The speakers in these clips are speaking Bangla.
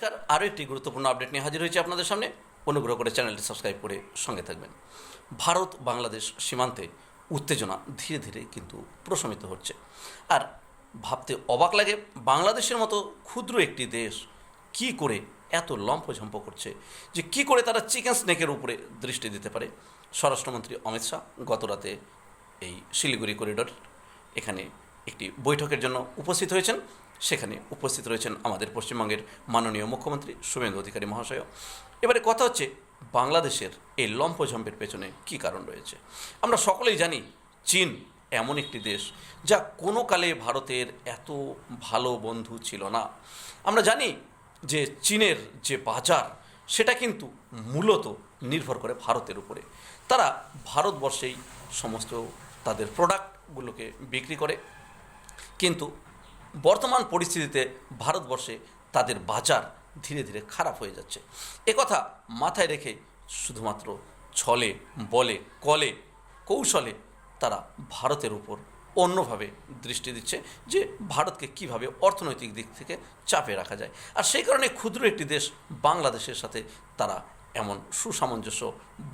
নমস্কার, আরও একটি গুরুত্বপূর্ণ আপডেট নিয়ে হাজির হয়েছে আপনাদের সামনে। অনুগ্রহ করে চ্যানেলটি সাবস্ক্রাইব করে সঙ্গে থাকবেন। ভারত বাংলাদেশ সীমান্তে উত্তেজনা ধীরে ধীরে কিন্তু প্রশমিত হচ্ছে। আর ভাবতে অবাক লাগে, বাংলাদেশের মতো ক্ষুদ্র একটি দেশ কি করে এত লম্ফঝম্প করছে, যে কি করে তারা চিকেন স্নেকের উপরে দৃষ্টি দিতে পারে। স্বরাষ্ট্রমন্ত্রী অমিত শাহ গতরাতে এই শিলিগুড়ি করিডোর এখানে একটি বৈঠকের জন্য উপস্থিত হয়েছেন। সেখানে উপস্থিত রয়েছেন আমাদের পশ্চিমবঙ্গের মাননীয় মুখ্যমন্ত্রী শুভেন্দু অধিকারী মহাশয়। এবারে কথা হচ্ছে, বাংলাদেশের এই লম্ফঝম্পের পেছনে কী কারণ রয়েছে। আমরা সকলেই জানি, চীন এমন একটি দেশ যা কোনো কালে ভারতের এত ভালো বন্ধু ছিল না। আমরা জানি যে চীনের যে বাজার, সেটা কিন্তু মূলত নির্ভর করে ভারতের উপরে। তারা ভারতবর্ষেই সমস্ত তাদের প্রোডাক্টগুলোকে বিক্রি করে, কিন্তু বর্তমান পরিস্থিতিতে ভারতবর্ষে তাদের বাজার ধীরে ধীরে খারাপ হয়ে যাচ্ছে। একথা মাথায় রেখে শুধুমাত্র ছলে বলে কলে কৌশলে তারা ভারতের উপর অন্যভাবে দৃষ্টি দিচ্ছে, যে ভারতকে কিভাবে অর্থনৈতিক দিক থেকে চাপে রাখা যায়। আর সেই কারণে ক্ষুদ্র একটি দেশ বাংলাদেশের সাথে তারা এমন সুসামঞ্জস্য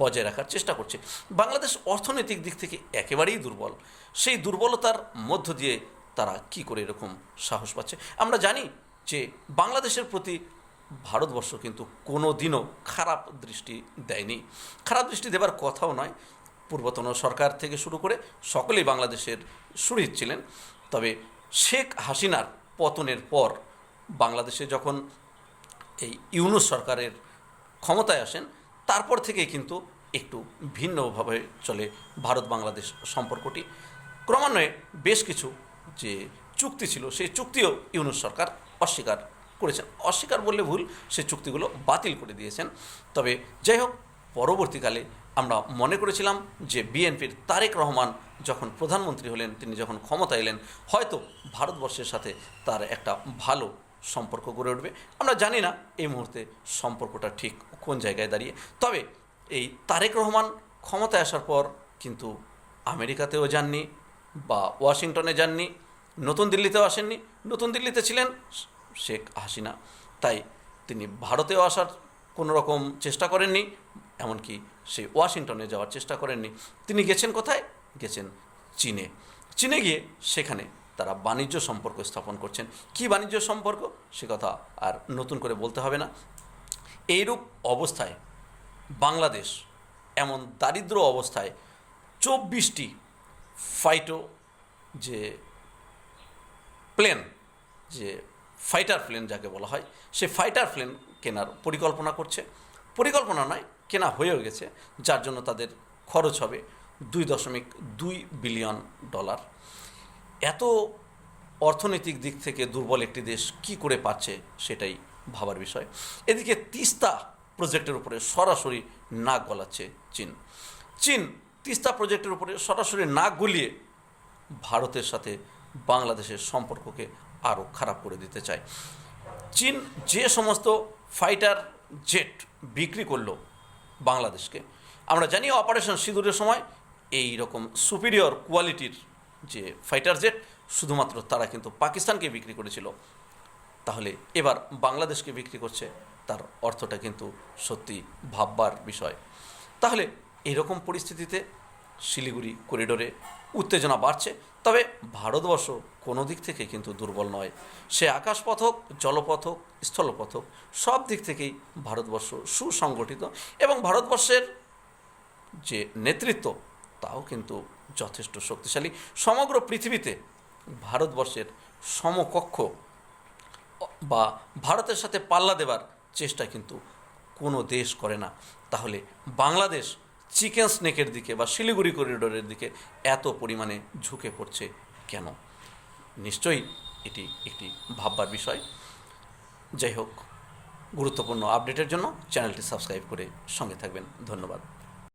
বজায় রাখার চেষ্টা করছে। বাংলাদেশ অর্থনৈতিক দিক থেকে একেবারেই দুর্বল। সেই দুর্বলতার মধ্য দিয়ে তারা কি করে এরকম সাহস পাচ্ছে। আমরা জানি যে বাংলাদেশের প্রতি ভারতবর্ষ কিন্তু কোনো দিনও খারাপ দৃষ্টি দেয়নি, খারাপ দৃষ্টি দেবার কথাও নয়। পূর্বতন সরকার থেকে শুরু করে সকলেই বাংলাদেশের সুহৃদ ছিলেন। তবে শেখ হাসিনার পতনের পর বাংলাদেশে যখন এই ইউনূস সরকারের ক্ষমতায় আসেন, তারপর থেকেই কিন্তু একটু ভিন্নভাবে চলে ভারত বাংলাদেশ সম্পর্কটি। ক্রমান্বয়ে বেশ কিছু যে চুক্তি ছিল, সেই চুক্তিও ইউনূস সরকার অস্বীকার করেছেন। অস্বীকার বললে ভুল, সেই চুক্তিগুলো বাতিল করে দিয়েছেন। তবে যাই হোক, পরবর্তীকালে আমরা মনে করেছিলাম যে বিএনপির তারেক রহমান যখন প্রধানমন্ত্রী হলেন, তিনি যখন ক্ষমতা এলেন, হয়তো ভারতবর্ষের সাথে তার একটা ভালো সম্পর্ক গড়ে উঠবে। আমরা জানি না এই মুহূর্তে সম্পর্কটা ঠিক কোন জায়গায় দাঁড়িয়ে। তবে এই তারেক রহমান ক্ষমতায় আসার পর কিন্তু আমেরিকাতেও যাননি বা ওয়াশিংটনে যাননি, নতুন দিল্লিতেও আসেননি। নতুন দিল্লিতে ছিলেন শেখ হাসিনা, তাই তিনি ভারতেও আসার কোনো রকম চেষ্টা করেননি, এমনকি সেই ওয়াশিংটনে যাওয়ার চেষ্টা করেননি। তিনি গেছেন কোথায়? গেছেন চীনে। চীনে গিয়ে সেখানে তারা বাণিজ্য সম্পর্ক স্থাপন করছেন। কী বাণিজ্য সম্পর্ক, সে কথা আর নতুন করে বলতে হবে না। এইরূপ অবস্থায় বাংলাদেশ এমন দারিদ্র অবস্থায় 24টি ফাইটো যে প্লেন, যে ফাইটার প্লেন যাকে বলা হয়, সে ফাইটার প্লেন কেনার পরিকল্পনা করছে। পরিকল্পনা নয়, কেনা হয়েও গেছে, যার জন্য তাদের খরচ হবে $2.2 বিলিয়ন। এত অর্থনৈতিক দিক থেকে দুর্বল একটি দেশ কি করে পাচ্ছে, সেটাই ভাবার বিষয়। এদিকে তিস্তা প্রজেক্টের উপরে সরাসরি নাক গলাচ্ছে চীন তিস্তা প্রজেক্টের উপরে সরাসরি নাক গলিয়ে ভারতের সাথে বাংলাদেশের সম্পর্ককে আরও খারাপ করে দিতে চায়। চীন যে সমস্ত ফাইটার জেট বিক্রি করলো বাংলাদেশকে, আমরা জানি অপারেশন সিঁদুরের সময় এই রকম সুপিরিয়র কোয়ালিটির যে ফাইটার জেট শুধুমাত্র তারা কিন্তু পাকিস্তানকে বিক্রি করেছিল। তাহলে এবার বাংলাদেশকে বিক্রি করছে, তার অর্থটা কিন্তু সত্যি ভাববার বিষয়। তাহলে এরকম পরিস্থিতিতে শিলিগুড়ি করিডোরে উত্তেজনা বাড়ছে। তবে ভারতবর্ষ কোনো দিক থেকে কিন্তু দুর্বল নয়। সে আকাশপথ হোক, জলপথ হোক, স্থলপথ হোক, সব দিক থেকেই ভারতবর্ষ সুসংগঠিত, এবং ভারতবর্ষের যে নেতৃত্ব তাও কিন্তু যথেষ্ট শক্তিশালী। সমগ্র পৃথিবীতে ভারতবর্ষের সমকক্ষ বা ভারতের সাথে পাল্লা দেবার চেষ্টা কিন্তু কোনো দেশ করে না। তাহলে বাংলাদেশ চিকেন স্নেকের দিকে বা শিলিগুড়ি করিডোরের দিকে এত পরিমাণে ঝুঁকে পড়ছে কেন? নিশ্চয়ই এটি একটি ভাববার বিষয়। যাই হোক, গুরুত্বপূর্ণ আপডেটের জন্য চ্যানেলটি সাবস্ক্রাইব করে সঙ্গে থাকবেন। ধন্যবাদ।